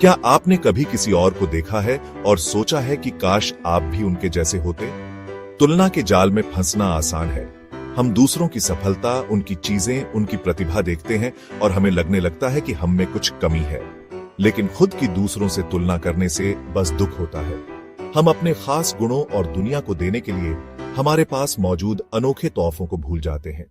क्या आपने कभी किसी और को देखा है और सोचा है कि काश आप भी उनके जैसे होते? तुलना के जाल में फंसना आसान है। हम दूसरों की सफलता, उनकी चीजें, उनकी प्रतिभा देखते हैं और हमें लगने लगता है कि हम में कुछ कमी है। लेकिन खुद की दूसरों से तुलना करने से बस दुख होता है। हम अपने खास गुणों और दुनिया को देने के लिए हमारे पास मौजूद अनोखे तोहफों को भूल जाते हैं।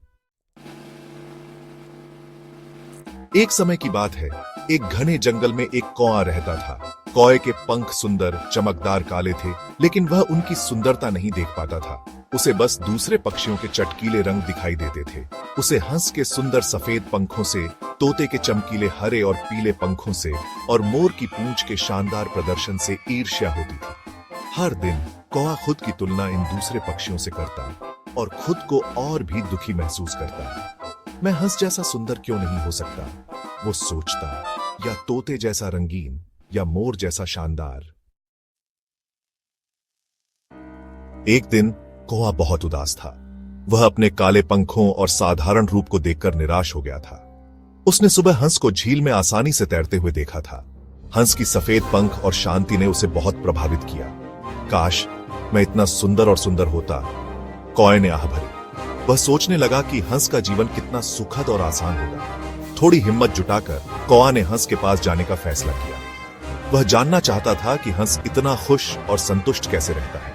एक समय की बात है, एक घने जंगल में एक कौआ रहता था। कौए के पंख सुंदर, चमकदार काले थे, लेकिन वह उनकी सुंदरता नहीं देख पाता था। उसे बस दूसरे पक्षियों के चटकीले रंग दिखाई देते थे। उसे हंस के सुंदर सफेद पंखों से, तोते के चमकीले हरे और पीले पंखों से और मोर की पूंछ के शानदार प्रदर्शन से ईर्ष्या होती थी। हर दिन कौआ खुद की तुलना इन दूसरे पक्षियों से करता और खुद को और भी दुखी महसूस करता। मैं हंस जैसा सुंदर क्यों नहीं हो सकता, वो सोचता, या तोते जैसा रंगीन, या मोर जैसा शानदार। एक दिन कौआ बहुत उदास था। वह अपने काले पंखों और साधारण रूप को देखकर निराश हो गया था। उसने सुबह हंस को झील में आसानी से तैरते हुए देखा था। हंस की सफेद पंख और शांति ने उसे बहुत प्रभावित किया। काश मैं इतना सुंदर और सुंदर होता, कौए ने आह भरी। वह सोचने लगा कि हंस का जीवन कितना सुखद और आसान होगा। थोड़ी हिम्मत जुटाकर कौआ ने हंस के पास जाने का फैसला किया। वह जानना चाहता था कि हंस इतना खुश और संतुष्ट कैसे रहता है।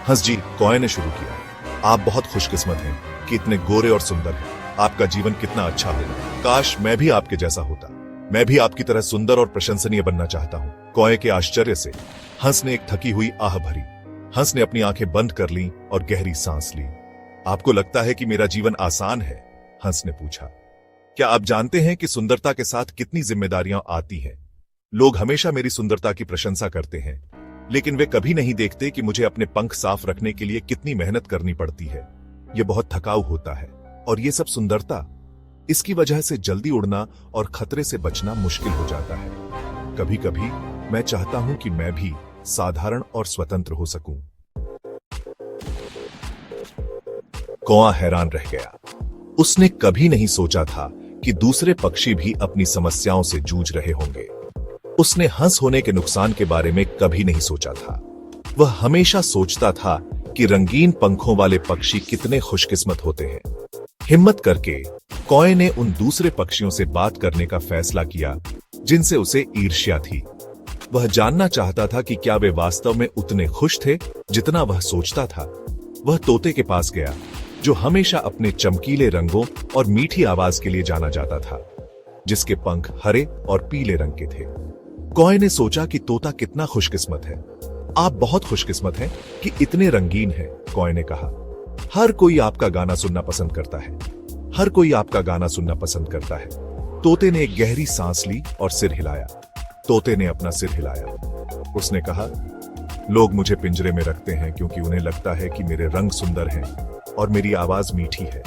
हंस जी, कौए ने शुरू किया, आप बहुत खुशकिस्मत हैं कि इतने गोरे और सुंदर हैं। आपका जीवन कितना अच्छा होगा। काश मैं भी आपके जैसा होता। मैं भी आपकी तरह सुंदर और प्रशंसनीय बनना चाहता हूँ। कौए के आश्चर्य से हंस ने एक थकी हुई आह भरी। हंस ने अपनी आंखें बंद कर लीं और गहरी सांस ली। आपको लगता है कि मेरा जीवन आसान है? हंस ने पूछा। क्या आप जानते हैं कि सुंदरता के साथ कितनी जिम्मेदारियां आती हैं? लोग हमेशा मेरी सुंदरता की प्रशंसा करते हैं, लेकिन वे कभी नहीं देखते कि मुझे अपने पंख साफ रखने के लिए कितनी मेहनत करनी पड़ती है। यह बहुत थकाऊ होता है। और ये सब सुंदरता, इसकी वजह से जल्दी उड़ना और खतरे से बचना मुश्किल हो जाता है। कभी कभी मैं चाहता हूं कि मैं भी साधारण और स्वतंत्र हो सकूं। कौआ हैरान रह गया। उसने कभी नहीं सोचा था कि दूसरे पक्षी भी अपनी समस्याओं से जूझ रहे होंगे। उसने हंस होने के नुकसान के बारे में कभी नहीं सोचा था। वह हमेशा सोचता था कि रंगीन पंखों वाले पक्षी कितने खुशकिस्मत होते हैं। हिम्मत करके कौए ने उन दूसरे पक्षियों से बात करने का फैसला किया जिनसे उसे ईर्ष्या थी। वह जानना चाहता था कि क्या वे वास्तव में उतने खुश थे जितना वह सोचता था। वह तोते के पास गया, जो हमेशा अपने चमकीले रंगों और मीठी आवाज के लिए जाना जाता था, जिसके पंख हरे और पीले रंग के थे। कौए ने सोचा कि तोता कितना खुशकिस्मत है। आप बहुत खुशकिस्मत हैं कि इतने रंगीन हैं, कौए ने कहा। हर कोई आपका गाना सुनना पसंद करता है। हर कोई आपका गाना सुनना पसंद करता है। तोते ने एक गहरी सांस ली और सिर हिलाया। तोते ने अपना सिर हिलाया। उसने कहा, लोग मुझे पिंजरे में रखते हैं क्योंकि उन्हें लगता है कि मेरे रंग सुंदर हैं और मेरी आवाज मीठी है।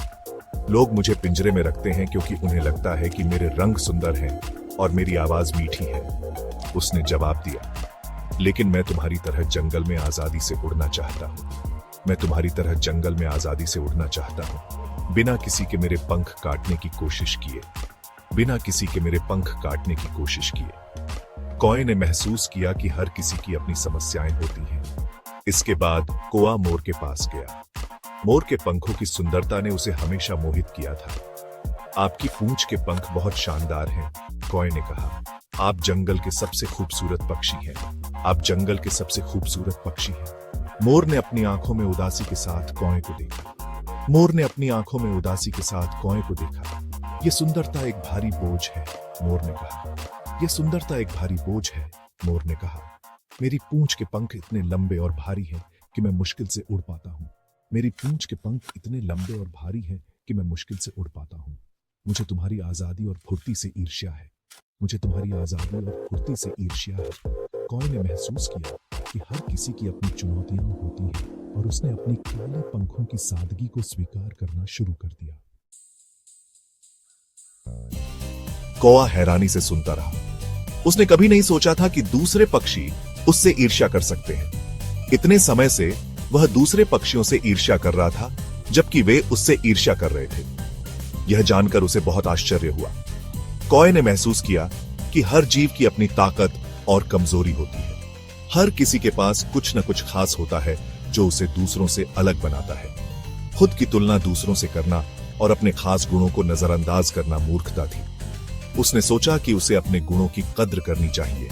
लोग मुझे पिंजरे में रखते हैं क्योंकि उन्हें लगता है कि मेरे रंग सुंदर हैं और मेरी आवाज मीठी है। उसने जवाब दिया, लेकिन मैं तुम्हारी तरह जंगल में आजादी से उड़ना चाहता हूं। मैं तुम्हारी तरह जंगल में आजादी से उड़ना चाहता हूं, बिना किसी के मेरे पंख काटने की कोशिश किए। बिना किसी के मेरे पंख काटने की कोशिश किए। कौए ने महसूस किया कि हर किसी की अपनी समस्याएं होती हैं। इसके बाद कौआ मोर के पास गया। मोर के पंखों की सुंदरता ने उसे हमेशा मोहित किया था। आपकी पूंछ के पंख बहुत शानदार हैं, कौए ने कहा। आप जंगल के सबसे खूबसूरत पक्षी हैं। आप जंगल के सबसे खूबसूरत पक्षी हैं। मोर ने अपनी आंखों में उदासी के साथ कौए को देखा। मोर ने अपनी आंखों में उदासी के साथ कौए को देखा। यह सुंदरता एक भारी बोझ है, मोर ने कहा। यह सुंदरता एक भारी बोझ है, मोर ने कहा। मेरी पूंछ के पंख इतने लंबे और भारी हैं कि मैं मुश्किल से उड़ पाता हूं। मेरी पूंछ के पंख इतने लंबे और भारी हैं कि मैं मुश्किल से उड़ पाता हूं। मुझे तुम्हारी आजादी और फुर्ती से ईर्ष्या है। मुझे तुम्हारी आजादी और फुर्ती से ईर्ष्या है। कौए ने महसूस किया कि हर किसी की अपनी चुनौतियां होती हैं और उसने अपनी काले पंखों की सादगी को स्वीकार करना शुरू कर दिया। कौआ हैरानी से सुनता रहा। उसने कभी नहीं सोचा था कि दूसरे पक्षी उससे ईर्ष्या कर सकते हैं। इतने समय से वह दूसरे पक्षियों से ईर्ष्या कर रहा था, जबकि वे उससे ईर्ष्या कर रहे थे। यह जानकर उसे बहुत आश्चर्य हुआ। कौए ने महसूस किया कि हर जीव की अपनी ताकत और कमजोरी होती है। हर किसी के पास कुछ न कुछ खास होता है जो उसे दूसरों से अलग बनाता है। खुद की तुलना दूसरों से करना और अपने खास गुणों को नजरअंदाज करना मूर्खता थी। उसने सोचा कि उसे अपने गुणों की कद्र करनी चाहिए।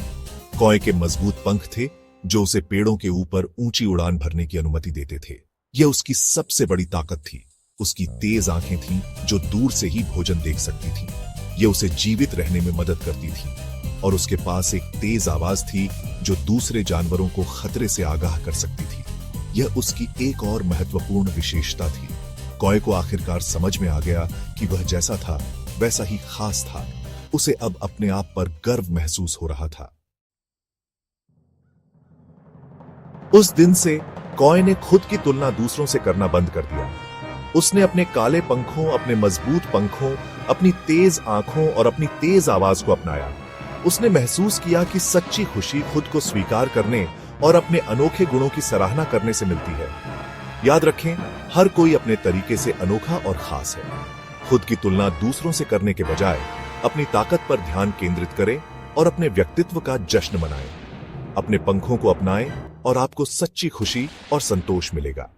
कौए के मजबूत पंख थे जो उसे पेड़ों के ऊपर ऊंची उड़ान भरने की अनुमति देते थे। यह उसकी सबसे बड़ी ताकत थी। उसकी तेज आंखें थीं जो दूर से ही भोजन देख सकती थीं। यह उसे जीवित रहने में मदद करती थी। और उसके पास एक तेज आवाज थी जो दूसरे जानवरों को खतरे से आगाह कर सकती थी। यह उसकी एक और महत्वपूर्ण विशेषता थी। कौए को आखिरकार समझ में आ गया कि वह जैसा था वैसा ही खास था। उसे अब अपने आप पर गर्व महसूस हो रहा था। उस दिन से कौए ने खुद की तुलना दूसरों से करना बंद कर दिया। उसने अपने काले पंखों, अपने मजबूत पंखों, अपनी तेज आंखों और अपनी तेज आवाज को अपनाया। उसने महसूस किया कि सच्ची खुशी खुद को स्वीकार करने और अपने अनोखे गुणों की सराहना करने से मिलती है। याद रखें, हर कोई अपने तरीके से अनोखा और खास है। खुद की तुलना दूसरों से करने के बजाय अपनी ताकत पर ध्यान केंद्रित करें और अपने व्यक्तित्व का जश्न मनाएं। अपने पंखों को अपनाएं और आपको सच्ची खुशी और संतोष मिलेगा।